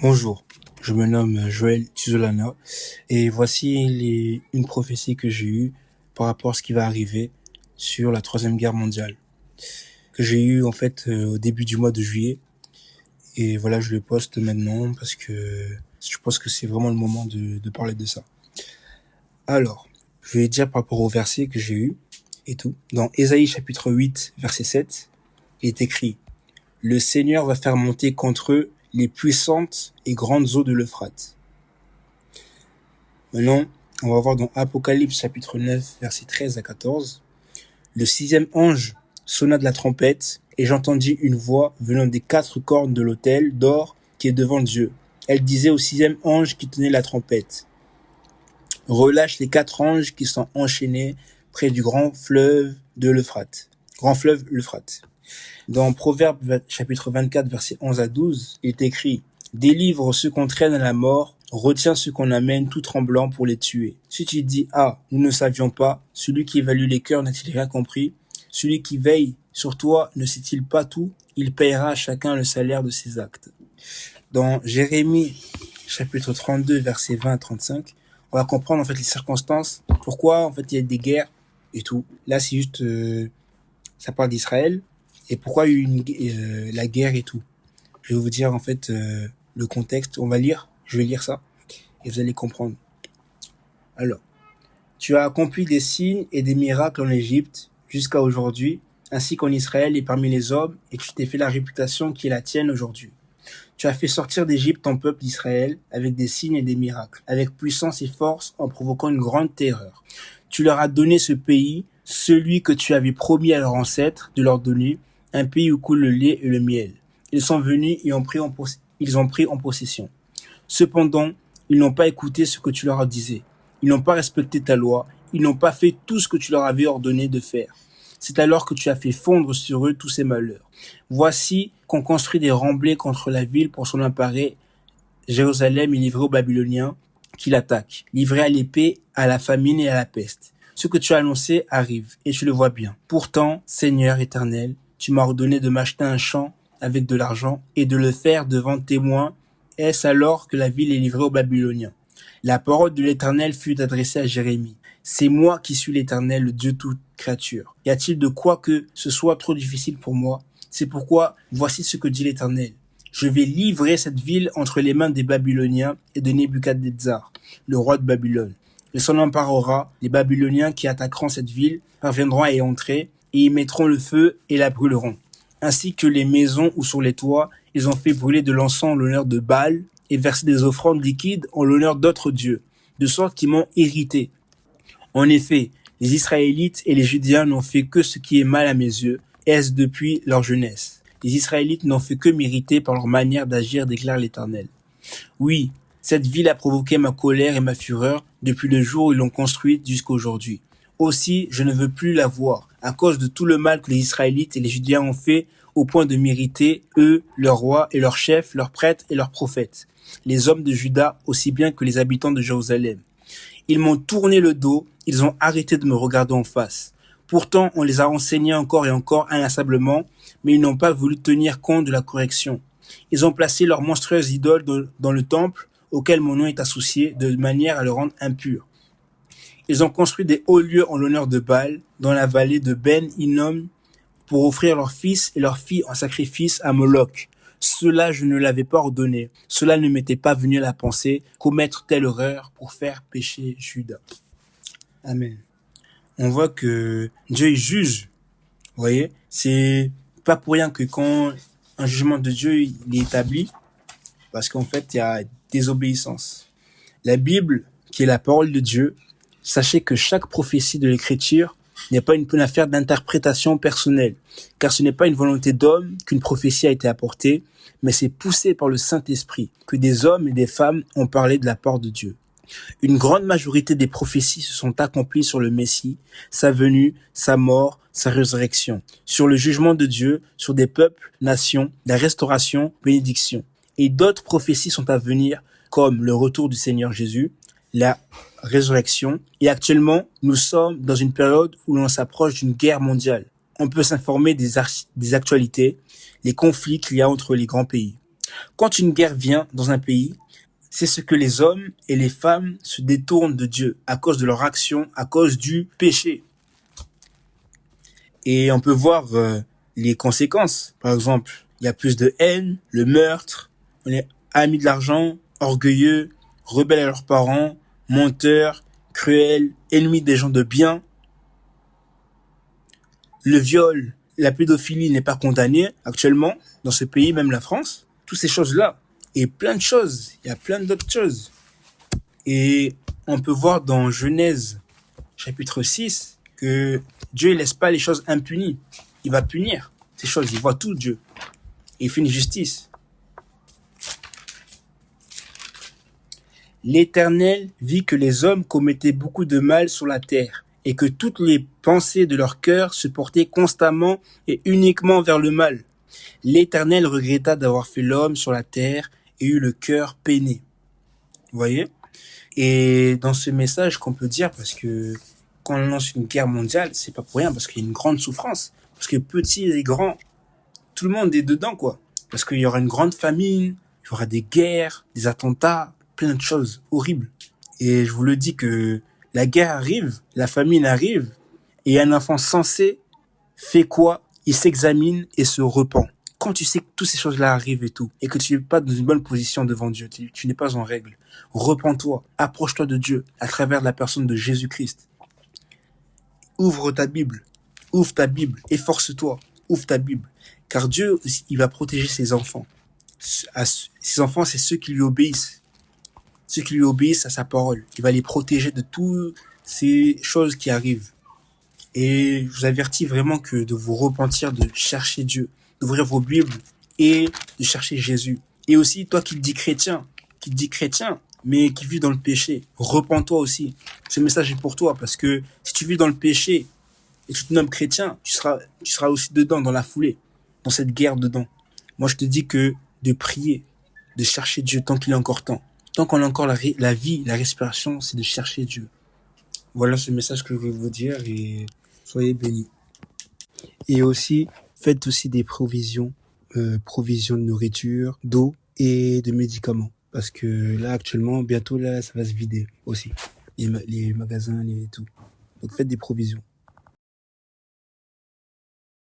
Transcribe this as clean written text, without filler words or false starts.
Bonjour, je me nomme Joël Tizolana et voici une prophétie que j'ai eue par rapport à ce qui va arriver sur la Troisième Guerre mondiale, que j'ai eue en fait au début du mois de juillet. Et voilà, je le poste maintenant parce que je pense que c'est vraiment le moment de parler de ça. Alors, je vais dire par rapport au verset que j'ai eu et tout. Dans Ésaïe chapitre 8, verset 7, il est écrit « Le Seigneur va faire monter contre eux les puissantes et grandes eaux de l'Euphrate. » Maintenant, on va voir dans Apocalypse chapitre 9, versets 13 à 14. Le 6e ange sonna de la trompette, et j'entendis une voix venant des 4 cornes de l'autel d'or qui est devant Dieu. Elle disait au 6e ange qui tenait la trompette, « Relâche les 4 anges qui sont enchaînés près du grand fleuve de l'Euphrate. » Grand fleuve l'Euphrate. Dans Proverbe chapitre 24, versets 11 à 12, il est écrit « Délivre ceux qu'on traîne à la mort, retiens ceux qu'on amène tout tremblant pour les tuer. Si tu dis « Ah, nous ne savions pas, celui qui évalue les cœurs n'a-t-il rien compris? Celui qui veille sur toi ne sait-il pas tout? Il payera à chacun le salaire de ses actes. » Dans Jérémie chapitre 32, versets 20 à 35, on va comprendre en fait les circonstances, pourquoi en fait il y a des guerres et tout. Là, c'est juste, ça parle d'Israël. Et pourquoi il y a eu la guerre et tout. Je vais vous dire en fait le contexte. Je vais lire ça et vous allez comprendre. Alors, tu as accompli des signes et des miracles en Égypte jusqu'à aujourd'hui, ainsi qu'en Israël et parmi les hommes, et tu t'es fait la réputation qui est la tienne aujourd'hui. Tu as fait sortir d'Égypte ton peuple d'Israël avec des signes et des miracles, avec puissance et force en provoquant une grande terreur. Tu leur as donné ce pays, celui que tu avais promis à leurs ancêtres de leur donner, un pays où coule le lait et le miel. Ils sont venus et ils ont pris en possession. Cependant, ils n'ont pas écouté ce que tu leur disais. Ils n'ont pas respecté ta loi. Ils n'ont pas fait tout ce que tu leur avais ordonné de faire. C'est alors que tu as fait fondre sur eux tous ces malheurs. Voici qu'on construit des remblais contre la ville pour s'en emparer. Jérusalem est livrée aux Babyloniens qui l'attaquent, livrée à l'épée, à la famine et à la peste. Ce que tu as annoncé arrive, et tu le vois bien. Pourtant, Seigneur éternel, tu m'as ordonné de m'acheter un champ avec de l'argent et de le faire devant témoins. Est-ce alors que la ville est livrée aux Babyloniens? La parole de l'Éternel fut adressée à Jérémie. C'est moi qui suis l'Éternel, le Dieu toute créature. Y a-t-il de quoi que ce soit trop difficile pour moi? C'est pourquoi, voici ce que dit l'Éternel. Je vais livrer cette ville entre les mains des Babyloniens et de Nebuchadnezzar, le roi de Babylone. Il s'en emparera, les Babyloniens qui attaqueront cette ville parviendront à y entrer, et y mettront le feu et la brûleront. Ainsi que les maisons où sur les toits, ils ont fait brûler de l'encens en l'honneur de Baal et verser des offrandes liquides en l'honneur d'autres dieux, de sorte qu'ils m'ont irrité. En effet, les Israélites et les Judéens n'ont fait que ce qui est mal à mes yeux, est-ce depuis leur jeunesse. Les Israélites n'ont fait que m'irriter par leur manière d'agir, déclare l'Éternel. Oui, cette ville a provoqué ma colère et ma fureur depuis le jour où ils l'ont construite jusqu'à aujourd'hui. Aussi, je ne veux plus la voir, à cause de tout le mal que les Israélites et les Judéens ont fait, au point de m'irriter, eux, leurs rois et leurs chefs, leurs prêtres et leurs prophètes, les hommes de Juda aussi bien que les habitants de Jérusalem. Ils m'ont tourné le dos, ils ont arrêté de me regarder en face. Pourtant, on les a enseignés encore et encore inlassablement, mais ils n'ont pas voulu tenir compte de la correction. Ils ont placé leurs monstrueuses idoles dans le temple auquel mon nom est associé, de manière à le rendre impur. Ils ont construit des hauts lieux en l'honneur de Baal, dans la vallée de Ben Hinnom, pour offrir leurs fils et leurs filles en sacrifice à Moloch. Cela, je ne l'avais pas ordonné. Cela ne m'était pas venu à la pensée, commettre telle erreur pour faire pécher Juda. Amen. On voit que Dieu juge. Vous voyez, c'est pas pour rien que quand un jugement de Dieu il est établi, parce qu'en fait, il y a désobéissance. La Bible, qui est la parole de Dieu, sachez que chaque prophétie de l'Écriture n'est pas une affaire d'interprétation personnelle, car ce n'est pas une volonté d'homme qu'une prophétie a été apportée, mais c'est poussé par le Saint-Esprit que des hommes et des femmes ont parlé de la part de Dieu. Une grande majorité des prophéties se sont accomplies sur le Messie, sa venue, sa mort, sa résurrection, sur le jugement de Dieu, sur des peuples, nations, la restauration, bénédiction. Et d'autres prophéties sont à venir, comme le retour du Seigneur Jésus, la résurrection. Et actuellement, nous sommes dans une période où l'on s'approche d'une guerre mondiale. On peut s'informer des actualités, les conflits qu'il y a entre les grands pays. Quand une guerre vient dans un pays, c'est ce que les hommes et les femmes se détournent de Dieu à cause de leur action, à cause du péché. Et on peut voir les conséquences. Par exemple, il y a plus de haine, le meurtre, on est amis de l'argent, orgueilleux, rebelles à leurs parents, menteurs, cruels, ennemis des gens de bien. Le viol, la pédophilie n'est pas condamnée actuellement dans ce pays, même la France. Toutes ces choses-là. Et plein de choses. Il y a plein d'autres choses. Et on peut voir dans Genèse, chapitre 6, que Dieu ne laisse pas les choses impunies. Il va punir ces choses. Il voit tout, Dieu. Et il fait une justice. L'Éternel vit que les hommes commettaient beaucoup de mal sur la terre, et que toutes les pensées de leur cœur se portaient constamment et uniquement vers le mal. L'Éternel regretta d'avoir fait l'homme sur la terre et eut le cœur peiné. Vous voyez? Et dans ce message qu'on peut dire, parce que quand on lance une guerre mondiale, c'est pas pour rien, parce qu'il y a une grande souffrance. Parce que petits et grands, tout le monde est dedans, quoi. Parce qu'il y aura une grande famine, il y aura des guerres, des attentats, plein de choses horribles. Et je vous le dis que la guerre arrive, la famine arrive, et un enfant sensé fait quoi? Il s'examine et se repent. Quand tu sais que toutes ces choses-là arrivent et tout, et que tu n'es pas dans une bonne position devant Dieu, tu n'es pas en règle, repens-toi, approche-toi de Dieu à travers la personne de Jésus-Christ. Ouvre ta Bible, efforce-toi, ouvre ta Bible. Car Dieu, il va protéger ses enfants. Ses enfants, c'est ceux qui lui obéissent. Ceux qui lui obéissent à sa parole. Il va les protéger de toutes ces choses qui arrivent. Et je vous avertis vraiment que de vous repentir, de chercher Dieu, d'ouvrir vos Bibles et de chercher Jésus. Et aussi, toi qui te dis chrétien, mais qui vis dans le péché, repens-toi aussi. Ce message est pour toi, parce que si tu vis dans le péché et tu te nommes chrétien, tu seras aussi dedans, dans la foulée, dans cette guerre dedans. Moi, je te dis que de prier, de chercher Dieu tant qu'il est encore temps. Tant qu'on a encore la vie, la respiration, c'est de chercher Dieu. Voilà ce message que je veux vous dire et soyez bénis. Et aussi, faites aussi des provisions de nourriture, d'eau et de médicaments. Parce que là, actuellement, bientôt, là, ça va se vider aussi. Les magasins, et tout. Donc, faites des provisions.